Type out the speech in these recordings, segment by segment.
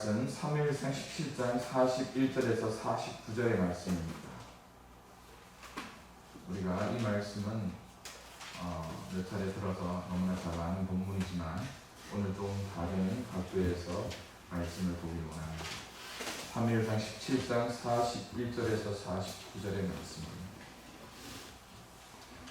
사무엘상 17장 41절에서 49절의 말씀입니다. 우리가 이 말씀은 몇 차례 들어서 너무나 잘 아는 본문이지만 오늘 좀 다른 각도에서 말씀을 보기 원합니다. 사무엘상 17장 41절에서 49절의 말씀입니다.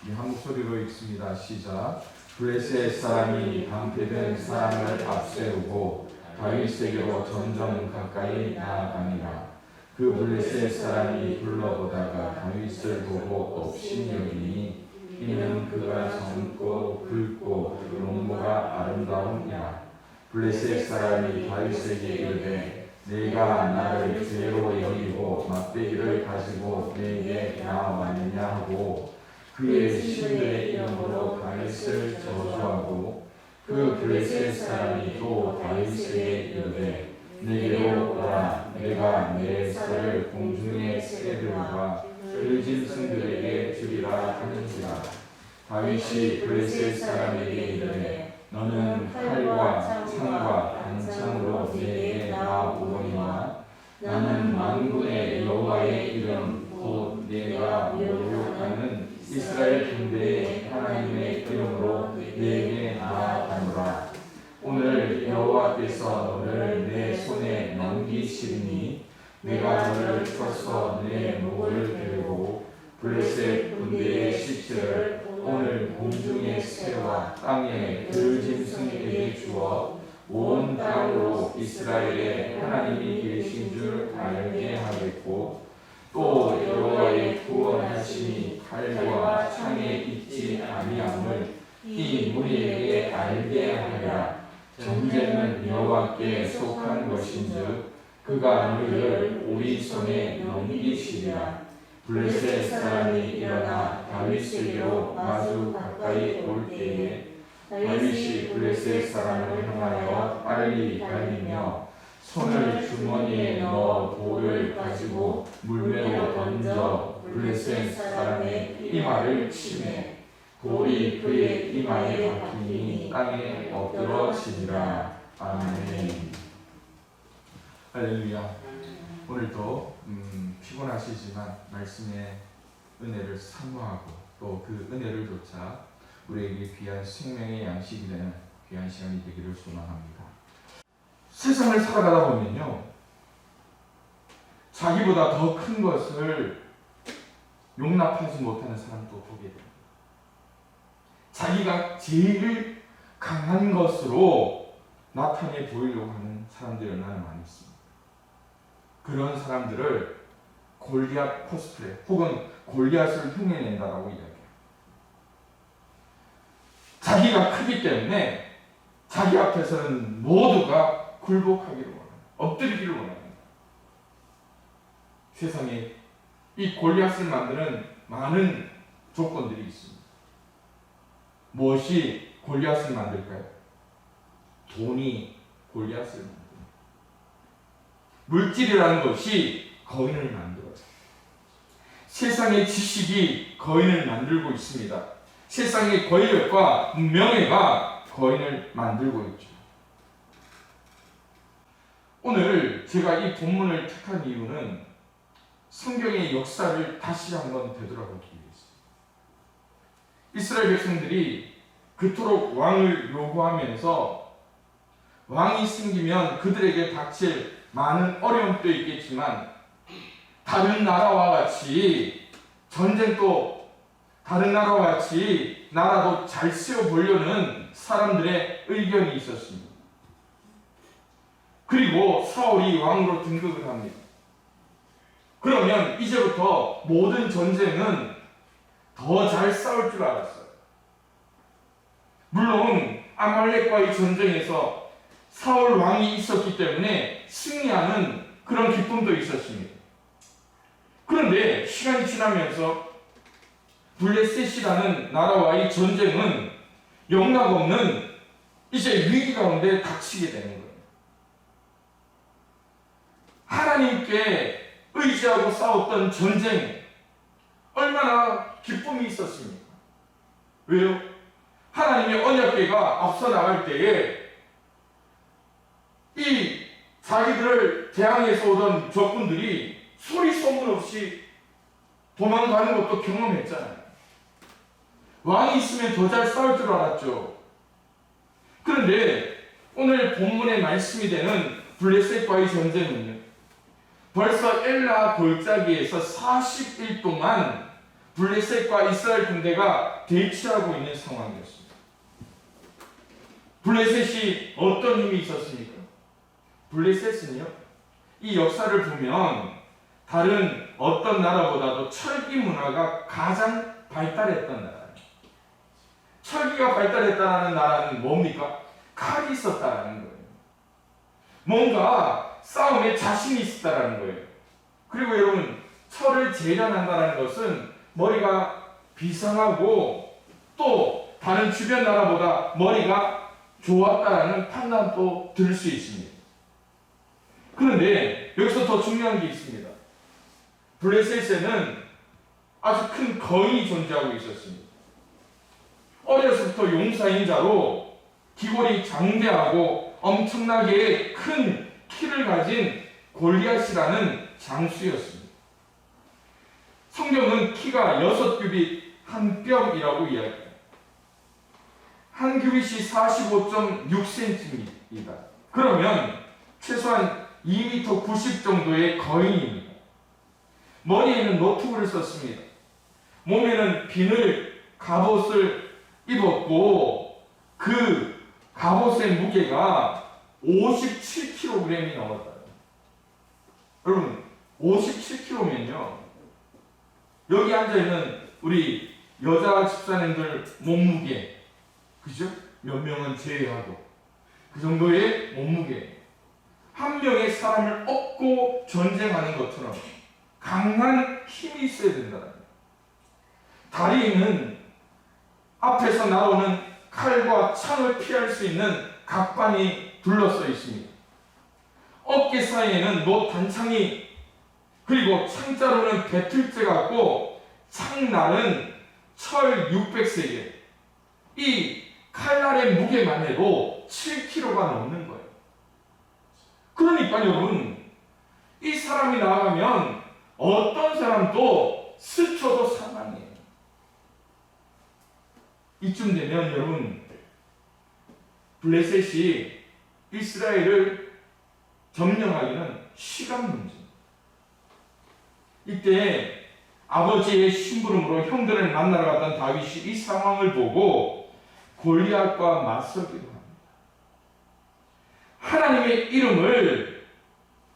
우리 한 목소리로 읽습니다. 시작. 블레셋 사람이 방패된 사람을 앞세우고 다윗에게로 점점 가까이 나아가니라. 그 블레셋 사람이 불러보다가 다윗을 보고 업신 여기니 이는 그가 젊고 굵고 용모가 아름다움이라. 블레셋 사람이 다윗에게 이르되 네가 나를 죄로 여기고 막대기를 가지고 내게 나왔느냐 하고 그의 신들의 이름으로 다윗을 저주하고 그 블레셋 사람이 또 다윗에게 이르되 내게로 오라. 내가 내 살을 공중의 새들과 들짐승들에게 주리라 하는지라. 다윗이 블레셋 사람에게 이르되 너는 칼과 창과 단창으로 내게 나오거니와 나는 만군의 여호와의 이름 곧 내가 모욕하는 이스라엘 군대의 하나님의 이름으로 내게 나아가노라. 오늘 여호와께서 너를 내 손에 넘기시리니 내가 너를 쳐서 내 목을 베고 블레셋 군대의 시체를 오늘 공중의 새와 땅의 들짐승에게 주어 온 땅으로 이스라엘의 하나님이 계신 줄 알게 하겠고 또 여호와의 구원하심이 칼과 창에 있지 아니함을 이 무리에게 알게 하리라. 전쟁은 여호와께 속한 것인즉 그가 너희를 우리 손에 넘기시리라. 블레셋 사람이 일어나 다윗에게로 마주 가까이 올 때에 다윗이 블레셋 사람을 향하여 빨리 달리며 손을 주머니에 넣어 돌을 가지고 물매로 던져 블레셋 사람의 이마를 치매 돌이 그의 이마에 박히니 땅에 엎드러지니라. 아멘. 할렐루야. 오늘도 피곤하시지만 말씀의 은혜를 사모하고 또 그 은혜를 좇아 우리에게 귀한 생명의 양식이 되는 귀한 시간이 되기를 소망합니다. 세상을 살아가다 보면요, 자기보다 더 큰 것을 용납하지 못하는 사람도 보게 됩니다. 자기가 제일 강한 것으로 나타내 보이려고 하는 사람들이 얼마나 많이 있습니다. 그런 사람들을 골리앗 코스프레 혹은 골리앗을 흉내낸다라고 이야기해요. 자기가 크기 때문에 자기 앞에서는 모두가 굴복하기를 원합니다. 엎드리기를 원합니다. 세상에 이 골리앗을 만드는 많은 조건들이 있습니다. 무엇이 골리앗을 만들까요? 돈이 골리앗을 만듭니다. 물질이라는 것이 거인을 만들어요. 세상의 지식이 거인을 만들고 있습니다. 세상의 권력과 명예가 거인을 만들고 있죠. 오늘 제가 이 본문을 택한 이유는 성경의 역사를 다시 한번 되돌아보기 위해서. 이스라엘 백성들이 그토록 왕을 요구하면서 왕이 생기면 그들에게 닥칠 많은 어려움도 있겠지만 다른 나라와 같이 전쟁도 다른 나라와 같이 나라도 잘 세워보려는 사람들의 의견이 있었습니다. 그리고 사울이 왕으로 등극을 합니다. 그러면 이제부터 모든 전쟁은 더 잘 싸울 줄 알았어요. 물론 아말렉과의 전쟁에서 사울 왕이 있었기 때문에 승리하는 그런 기쁨도 있었습니다. 그런데 시간이 지나면서 블레셋이라는 나라와의 전쟁은 영락없는 이제 위기 가운데 닥치게 되는 거예요. 하나님께 의지하고 싸웠던 전쟁 얼마나 기쁨이 있었습니까? 왜요? 하나님의 언약궤가 앞서 나갈 때에 이 자기들을 대항해서 오던 적군들이 소리 소문 없이 도망가는 것도 경험했잖아요. 왕이 있으면 더 잘 싸울 줄 알았죠. 그런데 오늘 본문의 말씀이 되는 블레셋과의 전쟁은요, 벌써 엘라 골짜기에서 40일 동안 블레셋과 이스라엘 군대가 대치하고 있는 상황이었습니다. 블레셋이 어떤 힘이 있었습니까? 블레셋은요, 이 역사를 보면 다른 어떤 나라보다도 철기 문화가 가장 발달했던 나라예요. 철기가 발달했다는 나라는 뭡니까? 칼이 있었다는 거예요. 뭔가 싸움에 자신이 있었다는 거예요. 그리고 여러분, 철을 재련한다는 것은 머리가 비상하고 또 다른 주변 나라보다 머리가 좋았다라는 판단도 들 수 있습니다. 그런데 여기서 더 중요한 게 있습니다. 블레셋에는 아주 큰 거인이 존재하고 있었습니다. 어려서부터 용사인 자로 기골이 장대하고 엄청나게 큰 키를 가진 골리앗이라는 장수였습니다. 성경은 키가 6규빗 한 뼘이라고 이야기해요. 한 규빗이 45.6cm입니다. 그러면 최소한 2m 90 정도의 거인입니다. 머리에는 노트구를 썼습니다. 몸에는 비늘 갑옷을 입었고 그 갑옷의 무게가 57kg이 넘었다. 여러분, 57kg면요, 여기 앉아있는 우리 여자 집사님들 몸무게, 그죠? 몇 명은 제외하고 그 정도의 몸무게, 한 명의 사람을 업고 전쟁하는 것처럼 강한 힘이 있어야 된다. 다리에는 앞에서 나오는 칼과 창을 피할 수 있는 각반이 둘러싸여 있습니다. 어깨 사이에는 노단창이, 그리고 창자로는 배틀재 같고 창날은 철 600세개, 이 칼날의 무게만 해도 7kg가 넘는 거예요. 그러니까 여러분, 이 사람이 나가면 어떤 사람도 스쳐도 사망이에요. 이쯤 되면 여러분, 블레셋이 이스라엘을 점령하기는 시간 문제입니다. 이때 아버지의 심부름으로 형들을 만나러 갔던 다윗이 이 상황을 보고 골리앗과 맞서기도 합니다. 하나님의 이름을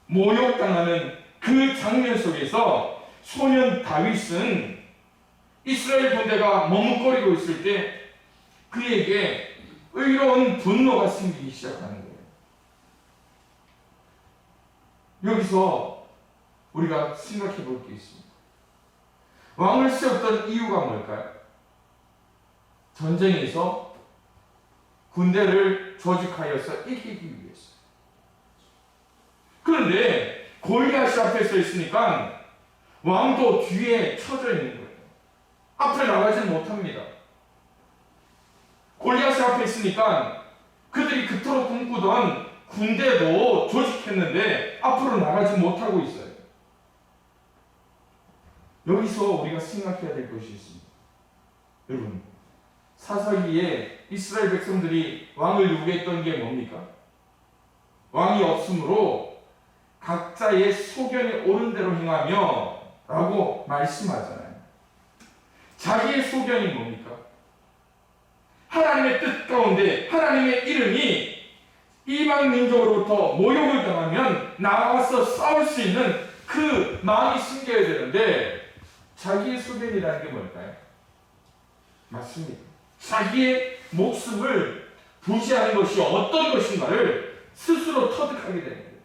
모욕당하는 그 장면 속에서 소년 다윗은 이스라엘 군대가 머뭇거리고 있을 때 그에게 의로운 분노가 생기기 시작하는 거예요. 여기서 우리가 생각해 볼 게 있습니다. 왕을 세웠던 이유가 뭘까요? 전쟁에서 군대를 조직하여서 이기기 위해서. 그런데 골리앗이 앞에 서 있으니까 왕도 뒤에 쳐져 있는 거예요. 앞에 나가지는 못합니다. 골리앗이 앞에 있으니까 그들이 그토록 꿈꾸던 군대도 조직했는데 앞으로 나가지 못하고 있어요. 여기서 우리가 생각해야 될 것이 있습니다. 여러분, 사사기에 이스라엘 백성들이 왕을 요구했던 게 뭡니까? 왕이 없으므로 각자의 소견이 옳은 대로 행하며 라고 말씀하잖아요. 자기의 소견이 뭡니까? 하나님의 뜻 가운데 하나님의 이름이 이방 민족으로부터 모욕을 당하면 나와서 싸울 수 있는 그 마음이 생겨야 되는데, 자기의 소견이라는 게 뭘까요? 맞습니다. 자기의 목숨을 부지하는 것이 어떤 것인가를 스스로 터득하게 되는 거예요.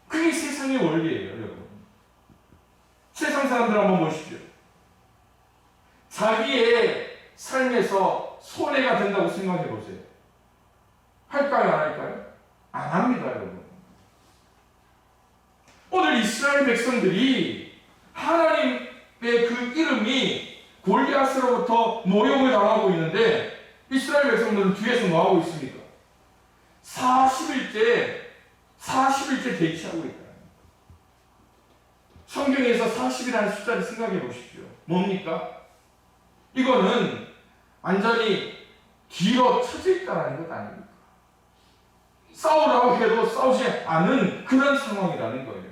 그게 세상의 원리예요, 여러분. 세상 사람들 한번 보십시오. 자기의 삶에서 손해가 된다고 생각해 보세요. 할까요, 안 할까요? 안 합니다, 여러분. 오늘 이스라엘 백성들이 하나님의 그 이름이 골리앗으로부터 모욕을 당하고 있는데 이스라엘 백성들은 뒤에서 뭐하고 있습니까? 40일째 40일째 대치하고 있다. 성경에서 40이라는 숫자를 생각해 보십시오. 뭡니까? 이거는 완전히 뒤로 쳐져 있다는 것 아닙니까? 싸우라고 해도 싸우지 않은 그런 상황이라는 거예요.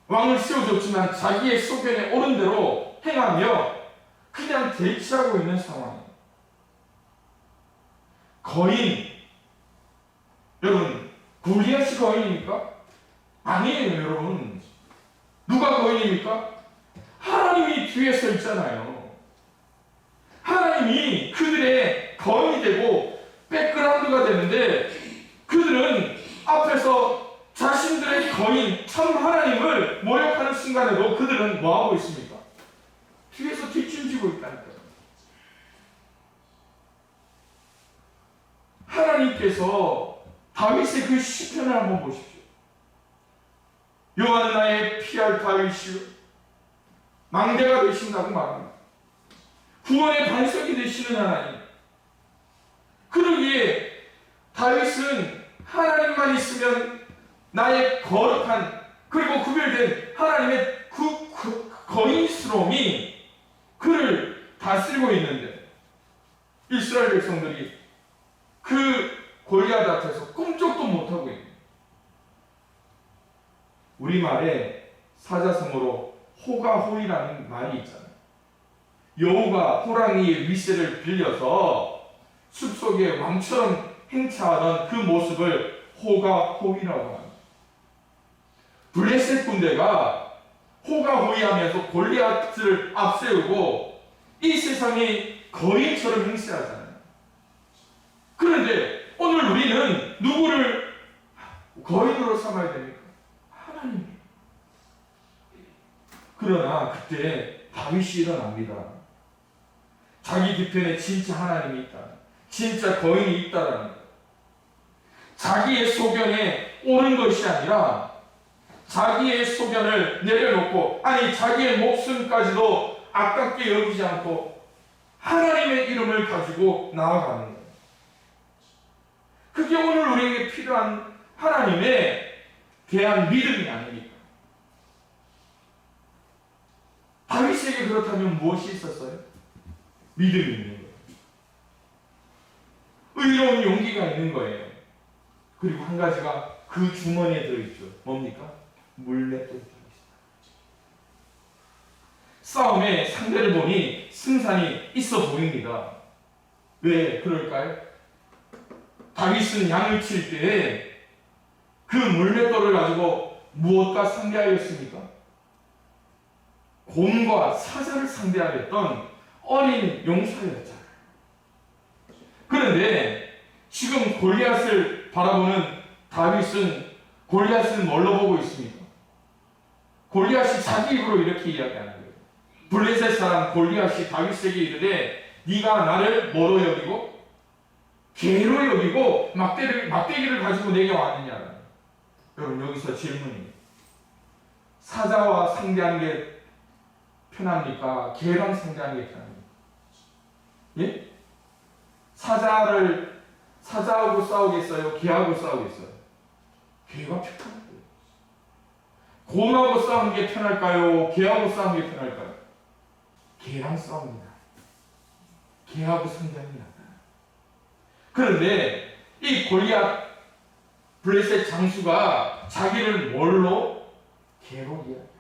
왕을 세워줬지만 자기의 소견에 옳은 대로 행하며 그냥 대치하고 있는 상황이에요. 거인, 여러분, 골리앗이 거인입니까? 아니에요, 여러분. 누가 거인입니까? 하나님이 뒤에 서 있잖아요. 하나님이 그들의 거인이 되고 백그라운드가 되는데, 그들은 앞에서 자신들의 거인, 참 하나님을 모욕하는 순간에도 그들은 뭐하고 있습니까? 뒤에서 뒷짐지고 있다니까요. 하나님께서 다윗의 그 시편을 한번 보십시오. 여호와는 나의 피할 다윗이요 망대가 되신다고 말합니다. 구원의 반석이 되시는 하나님. 그러기에 다윗은 하나님만 있으면 나의 거룩한 그리고 구별된 하나님의 거인스러움이 그를 다스리고 있는데, 이스라엘 백성들이 그 골리앗 앞에서 꿈쩍도 못하고 있는, 우리말에 사자성어로 호가호이라는 말이 있잖아요. 여우가 호랑이의 위세를 빌려서 숲속에 왕처럼 행차하던 그 모습을 호가호이라고 합니다. 블레셋 군대가 호가호이하면서 골리앗을 앞세우고 이 세상이 거인처럼 행세하잖아요. 그런데 오늘 우리는 누구를 거인으로 삼아야 됩니까? 하나님. 그러나 그때 다윗이 일어납니다. 자기 뒤편에 진짜 하나님이 있다, 진짜 거인이 있다라는 것. 자기의 소견에 옳은 것이 아니라 자기의 소견을 내려놓고, 아니 자기의 목숨까지도 아깝게 여기지 않고 하나님의 이름을 가지고 나아가는 거예요. 그게 오늘 우리에게 필요한 하나님에 대한 믿음이 아닙니까? 다윗에게 그렇다면 무엇이 있었어요? 믿음이 있는 거예요. 의로운 용기가 있는 거예요. 그리고 한 가지가 그 주머니에 들어있죠. 뭡니까? 물맷돌이 들어있습니다. 싸움의 상대를 보니 승산이 있어 보입니다. 왜 그럴까요? 다윗은 양을 칠 때에 그 물맷돌을 가지고 무엇과 상대하였습니까? 곰과 사자를 상대하였던 어린 용사였잖아요. 그런데 지금 골리앗을 바라보는 다윗은 골리앗을 뭘로 보고 있습니까? 골리앗이 자기 입으로 이렇게 이야기하는 거예요. 블레셋 사람 골리앗이 다윗에게 이르되 네가 나를 뭐로 여기고 개로 여기고 막대기를 가지고 내게 왔느냐. 여러분 여기서 질문이, 사자와 상대하는 게 편합니까? 개랑 상대하는 게 편합니까? 예? 사자하고 싸우겠어요? 개하고 싸우겠어요? 개가 편합니다. 곰하고 싸우는 게 편할까요? 개하고 싸우는 게 편할까요? 개랑 싸웁니다. 개하고 상대합니다. 그런데 이 골리앗 블레셋 장수가 자기를 뭘로? 개로 이야기합니다.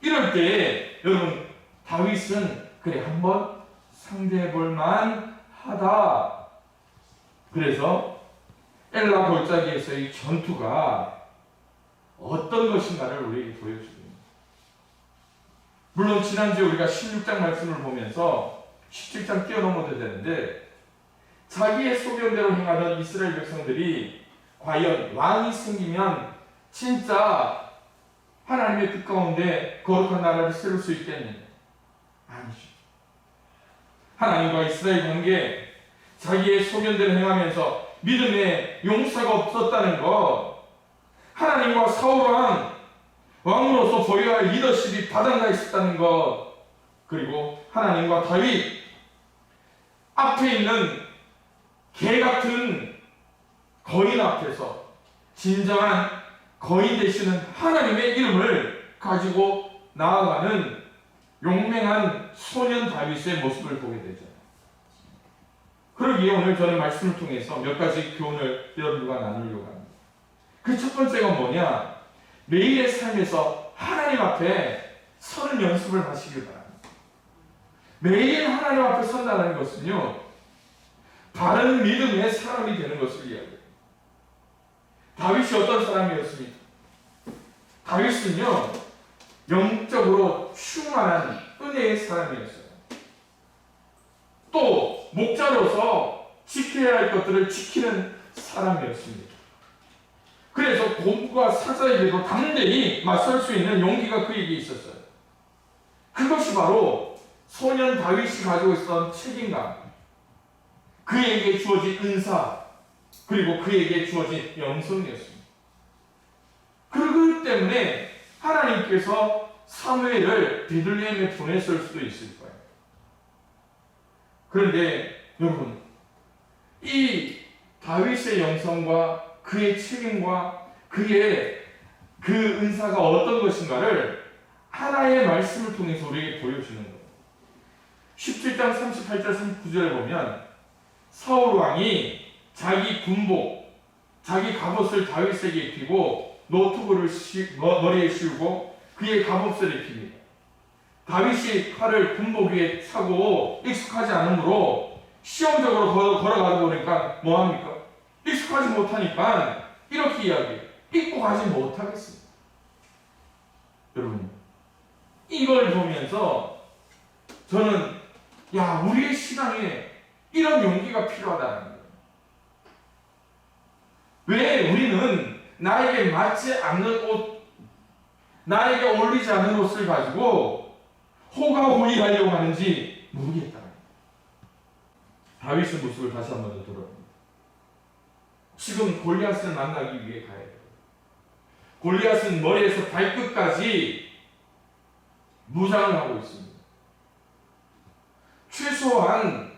이럴 때 여러분 다윗은 그래 한번 상대해볼 만하다. 그래서 엘라 골짜기에서의 전투가 어떤 것인가를 우리에게 보여줍니다. 물론 지난주에 우리가 16장 말씀을 보면서 17장 뛰어넘어도 되는데, 자기의 소견대로 행하던 이스라엘 백성들이 과연 왕이 생기면 진짜 하나님의 뜻 가운데 거룩한 나라를 세울 수 있겠느냐? 아니죠. 하나님과 이스라엘 관계, 자기의 소견대로 행하면서 믿음의 용사가 없었다는 것, 하나님과 사울왕 왕으로서 보여야 할 리더십이 바닥나 있었다는 것, 그리고 하나님과 다윗 앞에 있는 개 같은 거인 앞에서 진정한 거인 되시는 하나님의 이름을 가지고 나아가는 용맹한 소년 다윗의 모습을 보게 되죠. 그러기에 오늘 저는 말씀을 통해서 몇 가지 교훈을 여러분과 나누려고 합니다. 그 첫 번째가 뭐냐? 매일의 삶에서 하나님 앞에 서는 연습을 하시길 바랍니다. 매일 하나님 앞에 선다는 것은요, 바른 믿음의 사람이 되는 것을 이야기해요. 다윗이 어떤 사람이었습니까? 다윗은요, 영적으로 충만한 은혜의 사람이었어요. 또 목자로서 지켜야 할 것들을 지키는 사람이었습니다. 그래서 곰과 사자에게도 담대히 맞설 수 있는 용기가 그에게 있었어요. 그것이 바로 소년 다윗이 가지고 있었던 책임감, 그에게 주어진 은사, 그리고 그에게 주어진 영성이었습니다. 그러기 때문에 하나님께서 사무엘을 베들레헴에 보냈을 수도 있을 거예요. 그런데 여러분, 이 다윗의 영성과 그의 책임과 그의 그 은사가 어떤 것인가를 하나의 말씀을 통해서 우리에게 보여주는 거예요. 17장 38절 39절에 보면 사울 왕이 자기 군복, 자기 갑옷을 다윗에게 입히고 노트구를 머리에 씌우고 그의 갑옷을 입힙니다. 다윗이 칼을 군복 위에 차고 익숙하지 않으므로 시험적으로 걸어가다 보니까 뭐합니까? 익숙하지 못하니까 이렇게 이야기해요. 입고 가지 못하겠습니다. 여러분, 이걸 보면서 저는 우리의 신앙에 이런 용기가 필요하다는 거예요. 왜 우리는 나에게 맞지 않는 옷, 나에게 어울리지 않는 옷을 가지고 호가호위하려고 하는지 모르겠다. 다윗의 모습을 다시 한번 더 돌아봅니다. 지금 골리앗을 만나기 위해 가야 돼요. 골리앗은 머리에서 발끝까지 무장을 하고 있습니다. 최소한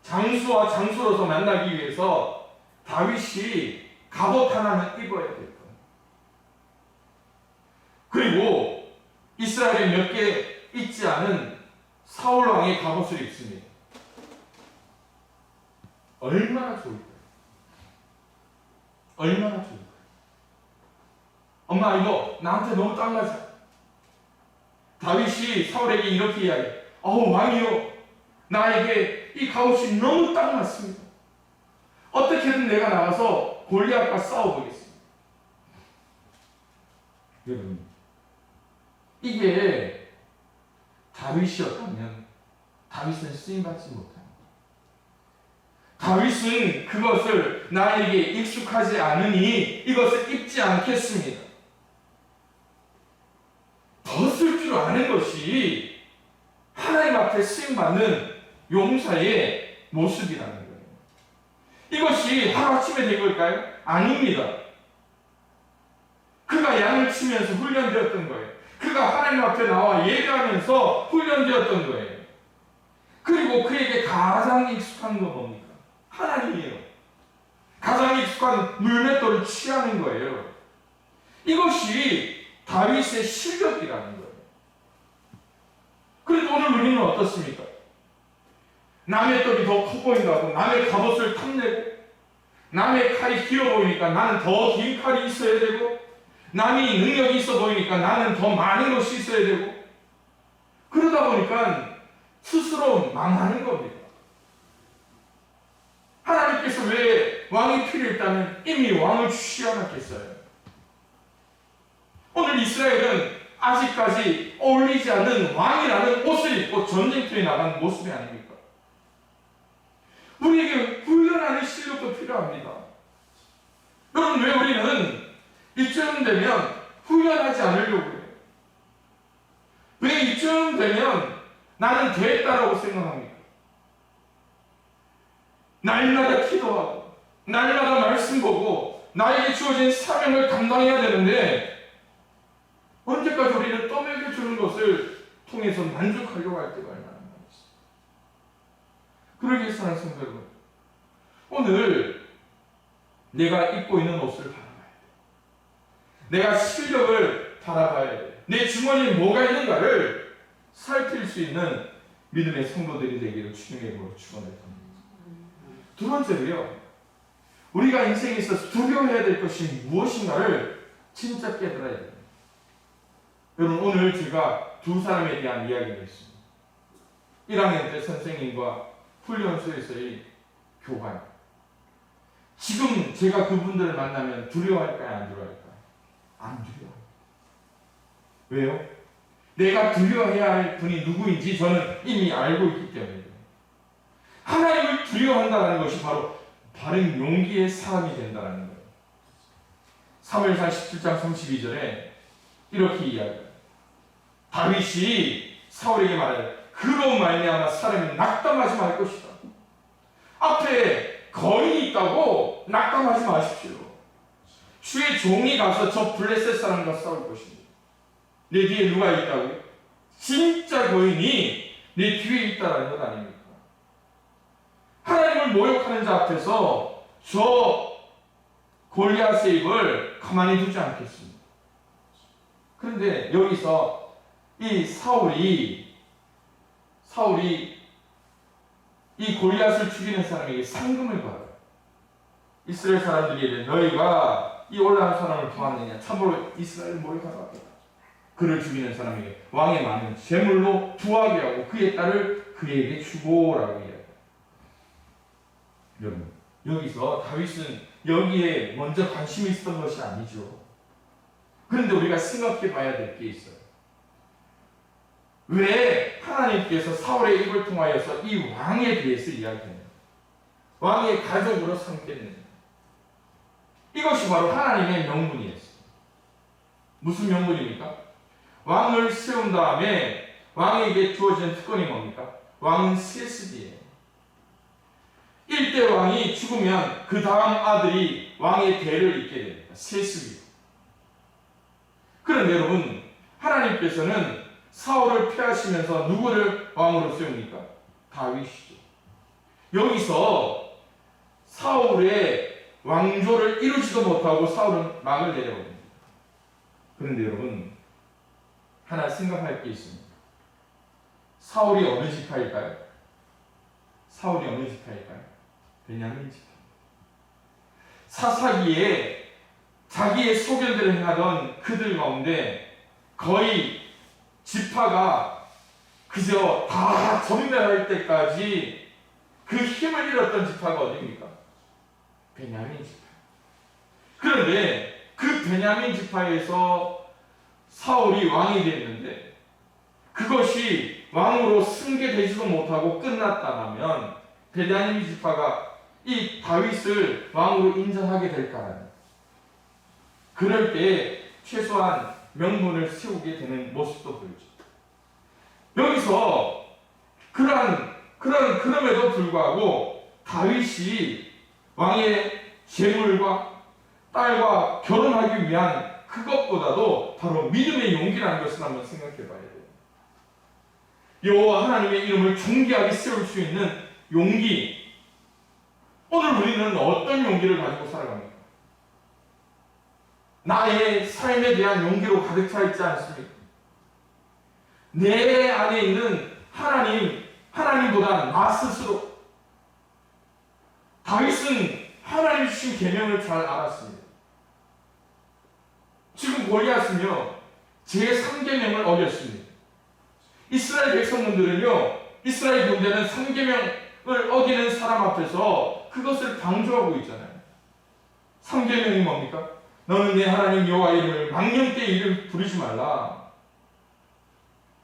장수와 장수로서 만나기 위해서 다윗이 갑옷 하나는 입어야 될 거예요. 그리고 이스라엘에 몇 개 있지 않은 사울 왕의 갑옷을 입습니다. 얼마나 좋을까요? 얼마나 좋을까요? 엄마, 이거 나한테 너무 딱 맞아. 다윗이 사울에게 이렇게 이야기해. 왕이요, 나에게 이 갑옷이 너무 딱 맞습니다. 어떻게든 내가 나가서 골리앗과 싸워보겠습니다. 여러분, 이게 다윗이었다면 다윗은 쓰임받지 못합니다. 다윗은 그것을 나에게 익숙하지 않으니 이것을 입지 않겠습니다. 벗을 줄 아는 것이 하나님 앞에 쓰임받는 용사의 모습이라는 거예요. 이것이 하루아침에 된 걸까요? 아닙니다. 그가 양을 치면서 훈련되었던 거예요. 그가 하나님 앞에 나와 예배하면서 훈련되었던 거예요. 그리고 그에게 가장 익숙한 건 뭡니까? 하나님이에요. 가장 익숙한 물맷돌을 취하는 거예요. 이것이 다윗의 실력이라는 거예요. 그런데 오늘 우리는 어떻습니까? 남의 떡이 더 커 보인다고 남의 갑옷을 탐내고, 남의 칼이 길어 보이니까 나는 더 긴 칼이 있어야 되고, 남이 능력이 있어 보이니까 나는 더 많은 것이 있어야 되고, 그러다 보니까 스스로 망하는 겁니다. 하나님께서 왜 왕이 필요했다면 이미 왕을 취하셨겠어요. 오늘 이스라엘은 아직까지 어울리지 않는 왕이라는 옷을 입고 전쟁터에 나간 모습이 아닙니까? 우리에게 훈련하는 실력도 필요합니다. 여러분, 왜 우리는 이쯤 되면 훈련하지 않으려고 해요? 왜 이쯤 되면 나는 됐다라고 생각합니까? 날마다 기도하고 날마다 말씀 보고 나에게 주어진 사명을 감당해야 되는데, 언제까지 우리는 떠먹여주는 것을 통해서 만족하려고 할 때가 얼마나 많습니다. 그러기 위해서 하는 성도 여러분, 오늘 내가 입고 있는 옷을 바라봐야 돼. 내가 실력을 바라봐야 돼. 내 주머니에 뭐가 있는가를 살필 수 있는 믿음의 성도들이 되기를 주님의 이름으로 축원합니다. 두 번째로요, 우리가 인생에 있어서 두려워해야 될 것이 무엇인가를 진짜 깨달아야 됩니다. 여러분, 오늘 제가 두 사람에 대한 이야기를 했습니다. 1학년 때 선생님과 훈련소에서의 교관. 지금 제가 그분들을 만나면 두려워할까요? 안 두려워할까요? 안 두려워요. 왜요? 내가 두려워해야 할 분이 누구인지 저는 이미 알고 있기 때문이에요. 하나님을 두려워한다는 것이 바로 바른 용기의 사람이 된다는 거예요. 사무엘상 17장 32절에 이렇게 이야기해요. 다윗이 사울에게 말해요. 그로 말미암아 사람이 낙담하지 말 것이다. 앞에 거인이 있다고 낙담하지 마십시오. 주의 종이 가서 저 블레셋 사람과 싸울 것입니다. 내 뒤에 누가 있다고요? 진짜 거인이 내 뒤에 있다는 것 아닙니까? 하나님을 모욕하는 자 앞에서 저 골리앗의 입을 가만히 두지 않겠습니다. 그런데 여기서 이 사울이 이 골리앗을 죽이는 사람에게 상금을 받아요. 이스라엘 사람들에게 너희가 이 올라온 사람을 보았느냐? 참으로 이스라엘 모욕하라. 그를 죽이는 사람에게 왕의 많은 재물로 부하게 하고 그의 딸을 그에게 주고라고 이야기해요. 여러분, 여기서 다윗은 여기에 먼저 관심이 있었던 것이 아니죠. 그런데 우리가 생각해 봐야 될 게 있어요. 왜 하나님께서 사울의 입을 통하여서 이 왕에 대해서 이야기해요? 왕의 가족으로 삼겠느냐? 이것이 바로 하나님의 명분이었어요. 무슨 명분입니까? 왕을 세운 다음에 왕에게 주어진 특권이 뭡니까? 왕은 세습이에요. 1대 왕이 죽으면 그 다음 아들이 왕의 대를 잇게 됩니다. 세습이에요. 그런데 여러분, 하나님께서는 사울을 폐하시면서 누구를 왕으로 세웁니까? 다윗이죠. 여기서 사울의 왕조를 이루지도 못하고 사울은 막을 내려옵니다. 그런데 여러분, 하나 생각할 게 있습니다. 사울이 어느 지파일까요? 사울이 어느 지파일까요? 베냐민 지파. 사사기에 자기의 소견들을 행하던 그들 가운데 거의 지파가 그저 다 전멸할 때까지 그 힘을 잃었던 지파가 어디입니까? 베냐민 지파. 그런데 그 베냐민 지파에서 사울이 왕이 됐는데 그것이 왕으로 승계되지도 못하고 끝났다면 베냐민 지파가 이 다윗을 왕으로 인정하게 될까요? 그럴 때 최소한 명분을 세우게 되는 모습도 보이죠. 여기서 그럼에도 불구하고 다윗이 왕의 재물과 딸과 결혼하기 위한 그것보다도 바로 믿음의 용기라는 것을 한번 생각해 봐야 돼요. 여호와 하나님의 이름을 존귀하게 세울 수 있는 용기. 오늘 우리는 어떤 용기를 가지고 살아갑니까? 나의 삶에 대한 용기로 가득 차 있지 않습니까? 내 안에 있는 하나님보다 나 스스로. 다윗은 하나님 주신 계명을 잘 알았습니다. 지금 골리앗은요, 제3계명을 어겼습니다. 이스라엘 백성분들은요, 이스라엘 군대는 3계명을 어기는 사람 앞에서 그것을 방조하고 있잖아요. 3계명이 뭡니까? 너는 내 하나님 여호와 이름을 망령되이 이름 부르지 말라.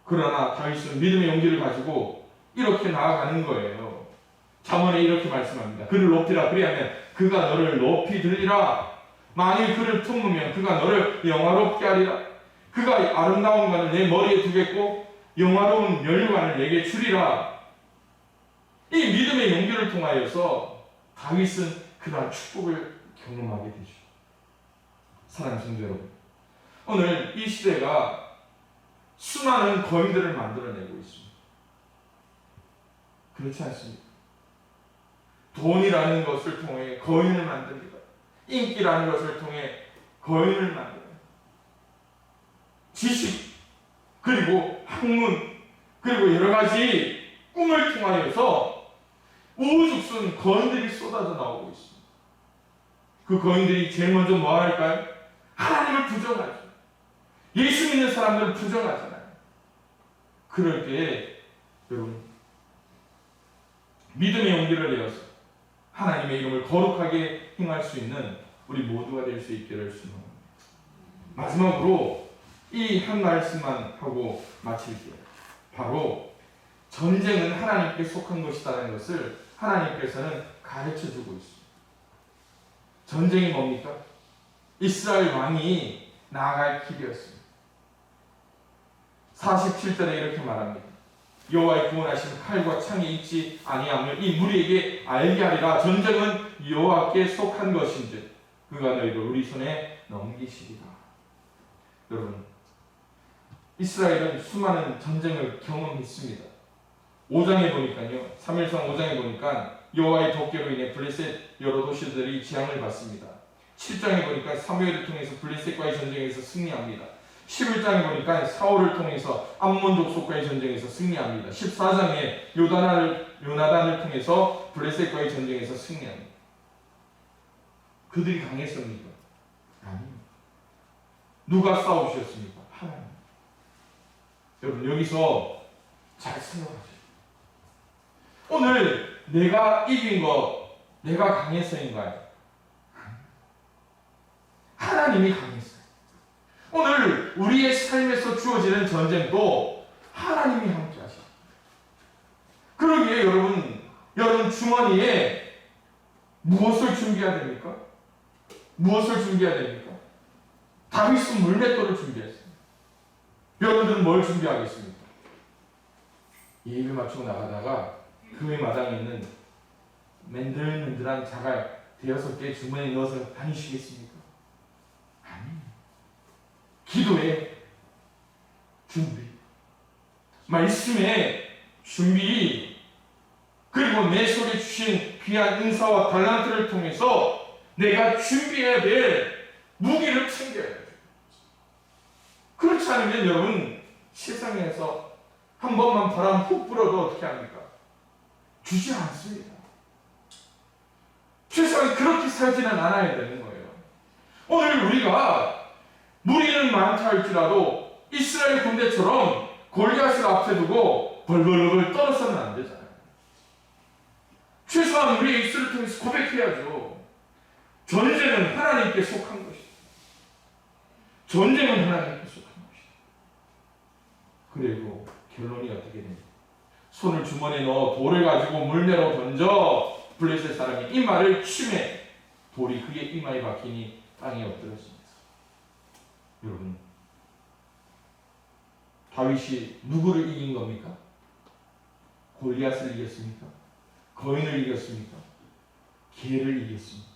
그러나 다윗은 믿음의 용기를 가지고 이렇게 나아가는 거예요. 잠언에 이렇게 말씀합니다. 그를 높이라. 그리하면 그가 너를 높이 들리라. 만일 그를 품으면 그가 너를 영화롭게 하리라. 그가 아름다운 관을 내 머리에 두겠고 영화로운 면류관을 내게 주리라. 이 믿음의 용기를 통하여서 다윗은 그러한 축복을 경험하게 되죠. 사랑하는 성도 여러분, 오늘 이 시대가 수많은 거인들을 만들어내고 있습니다. 그렇지 않습니까? 돈이라는 것을 통해 거인을 만듭니다. 인기라는 것을 통해 거인을 만들어요. 지식, 그리고 학문, 그리고 여러 가지 꿈을 통하여서 우후죽순 거인들이 쏟아져 나오고 있습니다. 그 거인들이 제일 먼저 뭐 할까요? 하나님을 부정하죠. 예수 믿는 사람들을 부정하잖아요. 그럴 때에 여러분 믿음의 용기를 내어서 하나님의 이름을 거룩하게 행할 수 있는 우리 모두가 될 수 있기를 소망합니다. 마지막으로 이 한 말씀만 하고 마칠게요. 바로 전쟁은 하나님께 속한 것이라는 것을 하나님께서는 가르쳐주고 있습니다. 전쟁이 뭡니까? 이스라엘 왕이 나아갈 길이었습니다. 47절에 이렇게 말합니다. 여호와의 구원하신 칼과 창이 있지 아니함을 이 무리에게 알게 하리라. 전쟁은 여호와께 속한 것인지 그가 너희를 우리 손에 넘기시리라. 여러분, 이스라엘은 수많은 전쟁을 경험했습니다. 5장에 보니까요, 3일상 5장에 보니까 여호와의 덮개로 인해 블레셋 여러 도시들이 재앙을 받습니다. 7장에 보니까 사무엘을 통해서 블레셋과의 전쟁에서 승리합니다. 11장에 보니까 사울을 통해서 암몬 족속과의 전쟁에서 승리합니다. 14장에 요나단을 통해서 블레셋과의 전쟁에서 승리합니다. 그들이 강했습니까? 아닙니다. 누가 싸우셨습니까? 하나님. 여러분, 여기서 잘 생각하세요. 오늘 내가 이긴 거, 내가 강해서인가요? 하나님이 강했어요. 오늘 우리의 삶에서 주어지는 전쟁도 하나님이 함께 하십니다. 그러기에 여러분 주머니에 무엇을 준비해야 됩니까? 무엇을 준비해야 됩니까? 다윗은 물맷돌을 준비했습니다. 여러분들은 뭘 준비하겠습니까? 예배 마치고 나가다가 교회 마당에 있는 맨들맨들한 자갈 6개 주머니에 넣어서 다니시겠습니까? 아니에요. 기도의 준비, 말씀의 준비, 그리고 내 속에 주신 귀한 은사와 달란트를 통해서 내가 준비해야 될 무기를 챙겨야 돼요. 그렇지 않으면 여러분, 세상에서 한 번만 바람 훅 불어도 어떻게 합니까? 주지 않습니다. 세상에 그렇게 살지는 않아야 되는 거예요. 오늘 우리가 무리는 많다 할지라도 이스라엘 군대처럼 골리앗을 앞에 두고 벌벌벌 떨어서는 안 되잖아요. 최소한 우리의 입술을 통해서 고백해야죠. 전쟁은 하나님께 속한 것이다. 전쟁은 하나님께 속한 것이다. 그리고 결론이 어떻게 됩니까? 손을 주머니에 넣어 돌을 가지고 물매로 던져 블레셋 사람이 이마를 치매 돌이 그의 이마에 박히니 땅에 엎드렸습니다. 여러분, 다윗이 누구를 이긴 겁니까? 골리앗을 이겼습니까? 거인을 이겼습니까? 개를 이겼습니까?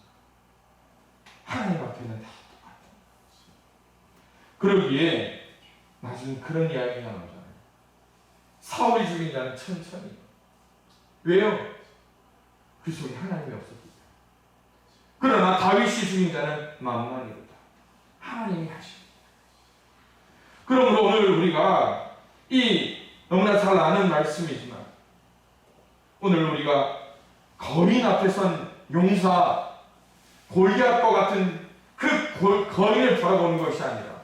하나님 앞에는 다 똑같아요. 그러기에 나중에 그런 이야기가 나오잖아요. 사울이 죽인 자는 천천히. 왜요? 그 속에 하나님이 없었기 때문에. 그러나 다윗이 죽인 자는 만만이로다. 하나님이 하십니다. 그러므로 오늘 우리가 너무나 잘 아는 말씀이지만 오늘 우리가 거인 앞에 선 용사 골리앗과 같은 그 거인을 바라보는 것이 아니라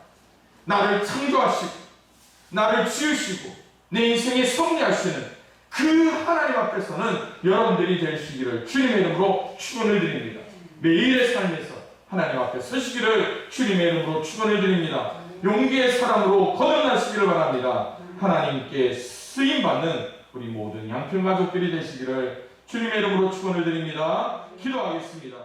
나를 창조하시고 나를 지으시고 내 인생에 섭리하시는 그 하나님 앞에서는 여러분들이 되시기를 주님의 이름으로 축원을 드립니다. 매일의 삶에서 하나님 앞에 서시기를 주님의 이름으로 축원을 드립니다. 용기의 사람으로 거듭나시기를 바랍니다. 하나님께 쓰임받는 우리 모든 양평 가족들이 되시기를 주님의 이름으로 축원을 드립니다. 기도하겠습니다.